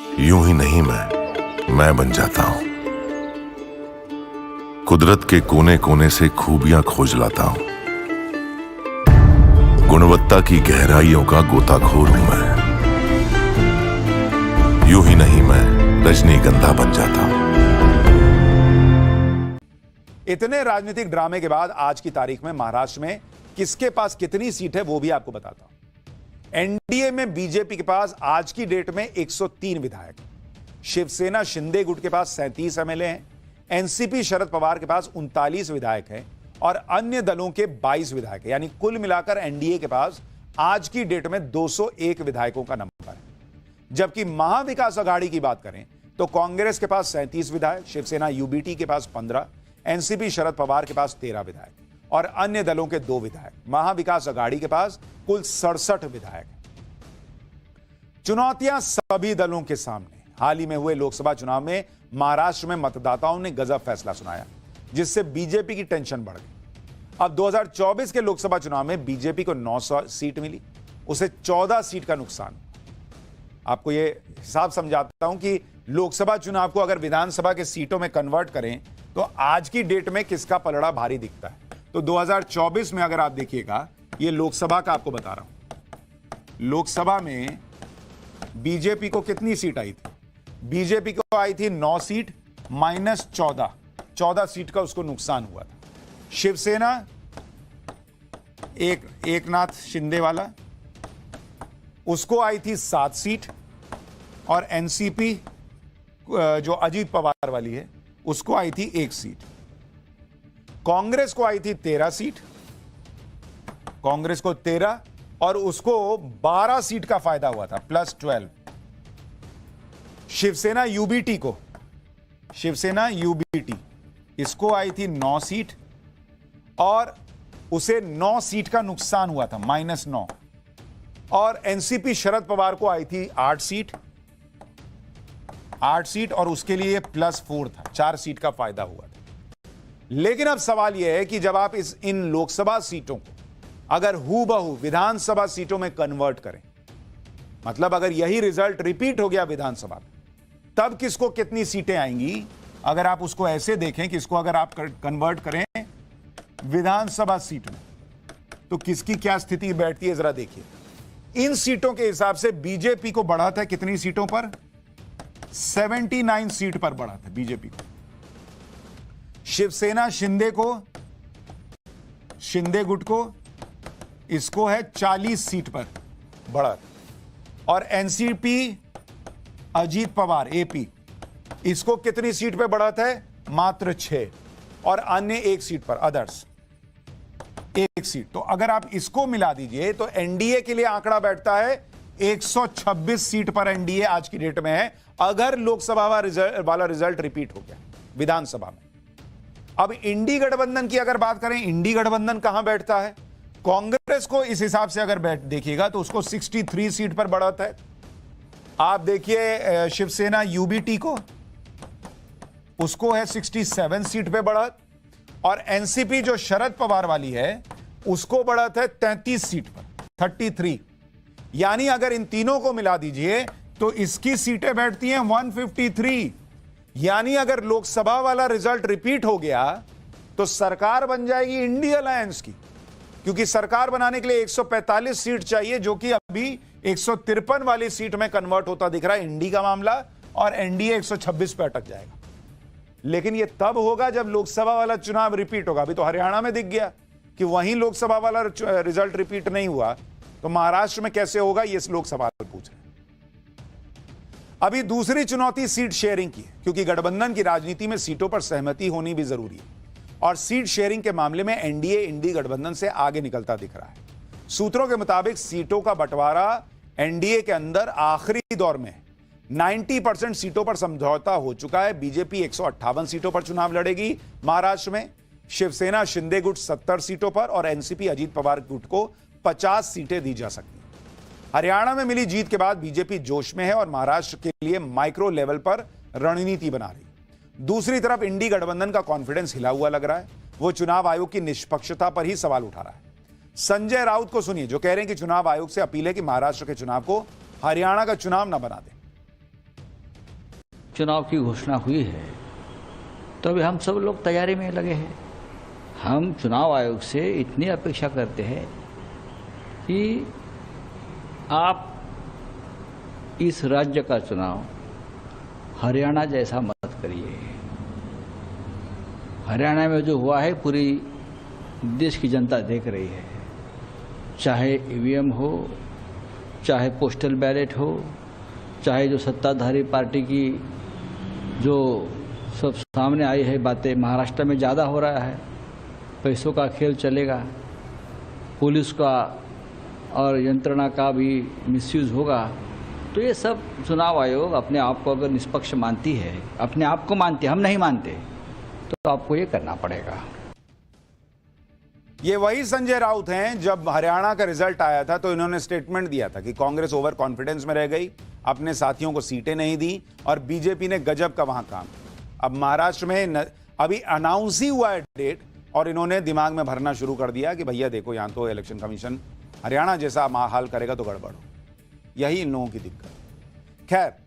यूं ही नहीं मैं बन जाता हूं। कुदरत के कोने कोने से खूबियां खोज लाता हूं। गुणवत्ता की गहराइयों का गोताखोर हूं मैं। यूं ही नहीं मैं रजनीगंधा बन जाता हूं। इतने राजनीतिक ड्रामे के बाद आज की तारीख में महाराष्ट्र में किसके पास कितनी सीट है वो भी आपको बताता हूं। एनडीए में बीजेपी के पास आज की डेट में 103 विधायक, शिवसेना शिंदे गुट के पास 37 एमएलए हैं, एनसीपी शरद पवार के पास 39 विधायक हैं और अन्य दलों के 22 विधायक हैं। यानी कुल मिलाकर एनडीए के पास आज की डेट में 201 विधायकों का नंबर है। जबकि महाविकास अघाड़ी की बात करें तो कांग्रेस के पास 37 विधायक, शिवसेना यूबीटी के पास 15, एनसीपी शरद पवार के पास 13 विधायक और अन्य दलों के 2 विधायक। महाविकास अघाड़ी के पास कुल 67 विधायक हैं। चुनौतियां सभी दलों के सामने। हाल ही में हुए लोकसभा चुनाव में महाराष्ट्र में मतदाताओं ने गजब फैसला सुनाया, जिससे बीजेपी की टेंशन बढ़ गई। अब 2024 के लोकसभा चुनाव में बीजेपी को 9 सीट मिली, उसे 14 सीट का नुकसान। आपको यह हिसाब समझाता हूं कि लोकसभा चुनाव को अगर विधानसभा के सीटों में कन्वर्ट करें तो आज की डेट में किसका पलड़ा भारी दिखता है। तो 2024 में अगर आप देखिएगा, ये लोकसभा का आपको बता रहा हूं, लोकसभा में बीजेपी को कितनी सीट आई थी? बीजेपी को आई थी 9 सीट माइनस 14 सीट का उसको नुकसान हुआ था। शिवसेना एकनाथ शिंदे वाला, उसको आई थी 7 सीट और एनसीपी जो अजीत पवार वाली है उसको आई थी 1 सीट। कांग्रेस को आई थी 13 सीट, कांग्रेस को 13 और उसको 12 सीट का फायदा हुआ था प्लस 12। शिवसेना यूबीटी इसको आई थी 9 सीट और उसे 9 सीट का नुकसान हुआ था माइनस 9। और एनसीपी शरद पवार को आई थी 8 सीट और उसके लिए प्लस 4 था, 4 सीट का फायदा हुआ था। लेकिन अब सवाल यह है कि जब आप इन लोकसभा सीटों को अगर हूबहू विधानसभा सीटों में कन्वर्ट करें, मतलब अगर यही रिजल्ट रिपीट हो गया विधानसभा में, तब किसको कितनी सीटें आएंगी? अगर आप उसको ऐसे देखें कि इसको अगर आप कन्वर्ट करें विधानसभा सीट में तो किसकी क्या स्थिति बैठती है जरा देखिए। इन सीटों के हिसाब से बीजेपी को बढ़ा था कितनी सीटों पर? 79 सीट पर बढ़ा था बीजेपी को। शिवसेना शिंदे गुट को इसको है 40 सीट पर बढ़त और एनसीपी अजीत पवार एपी इसको कितनी सीट पे बढ़त है? मात्र 6 और अन्य 1 सीट पर अदर्स 1 सीट। तो अगर आप इसको मिला दीजिए तो एनडीए के लिए आंकड़ा बैठता है 126 सीट पर एनडीए आज की डेट में है, अगर लोकसभा वाला रिजल्ट रिपीट हो गया विधानसभा में। अब इंडी गठबंधन की अगर बात करें, इंडी गठबंधन कहां बैठता है? कांग्रेस को इस हिसाब से अगर देखिएगा तो उसको 63 सीट पर बढ़त है। आप देखिए शिवसेना यूबीटी को, उसको है 67 सीट पे बढ़त और एनसीपी जो शरद पवार वाली है उसको बढ़त है 33 सीट पर 33। यानी अगर इन तीनों को मिला दीजिए तो इसकी सीटें बैठती हैं 153। यानी अगर लोकसभा वाला रिजल्ट रिपीट हो गया तो सरकार बन जाएगी इंडी अलायंस की, क्योंकि सरकार बनाने के लिए 145 सीट चाहिए, जो कि अभी 153 वाली सीट में कन्वर्ट होता दिख रहा है इंडी का मामला, और एनडीए 126 पे अटक जाएगा। लेकिन यह तब होगा जब लोकसभा वाला चुनाव रिपीट होगा। अभी तो हरियाणा में दिख गया कि वहीं लोकसभा वाला रिजल्ट रिपीट नहीं हुआ, तो महाराष्ट्र में कैसे होगा, ये लोग सवाल पूछ रहे हैं। अभी दूसरी चुनौती सीट शेयरिंग की है, क्योंकि गठबंधन की राजनीति में सीटों पर सहमति होनी भी जरूरी है और सीट शेयरिंग के मामले में एनडीए इंडी गठबंधन से आगे निकलता दिख रहा है। सूत्रों के मुताबिक सीटों का बंटवारा एनडीए के अंदर आखिरी दौर में 90% सीटों पर समझौता हो चुका है। बीजेपी 158 सीटों पर चुनाव लड़ेगी महाराष्ट्र में, शिवसेना शिंदे गुट 70 सीटों पर और एनसीपी अजीत पवार गुट को 50 सीटें दी जा सकती हैं। हरियाणा में मिली जीत के बाद बीजेपी जोश में है और महाराष्ट्र के लिए माइक्रो लेवल पर रणनीति बना रही। दूसरी तरफ इंडी गठबंधन का कॉन्फिडेंस हिला हुआ लग रहा है। वो चुनाव आयोग की निष्पक्षता पर ही सवाल उठा रहा है। संजय राउत को सुनिए, जो कह रहे हैं कि चुनाव आयोग से अपील है कि महाराष्ट्र के चुनाव को हरियाणा का चुनाव न बना दे। चुनाव की घोषणा हुई है तो अभी हम सब लोग तैयारी में लगे हैं। हम चुनाव आयोग से इतनी अपेक्षा करते हैं कि आप इस राज्य का चुनाव हरियाणा जैसा मत करिए। हरियाणा में जो हुआ है पूरी देश की जनता देख रही है, चाहे ईवीएम हो, चाहे पोस्टल बैलेट हो, चाहे जो सत्ताधारी पार्टी की जो सब सामने आई है बातें। महाराष्ट्र में ज़्यादा हो रहा है, पैसों का खेल चलेगा, पुलिस का और यंत्रणा का भी मिसयूज होगा। तो ये सब चुनाव आयोग अपने आप को अगर निष्पक्ष मानती है, अपने आप को मानती है, हम नहीं मानते, तो आपको ये करना पड़ेगा। ये वही संजय राउत हैं जब हरियाणा का रिजल्ट आया था तो इन्होंने स्टेटमेंट दिया था कि कांग्रेस ओवर कॉन्फिडेंस में रह गई, अपने साथियों को सीटें नहीं दी और बीजेपी ने गजब का वहां काम। अब महाराष्ट्र में अभी अनाउंस ही हुआ है डेट और इन्होंने दिमाग में भरना शुरू कर दिया कि भैया देखो यहां तो इलेक्शन कमीशन हरियाणा जैसा हाल करेगा तो गड़बड़ हो। यही इन लोगों की दिक्कत। खैर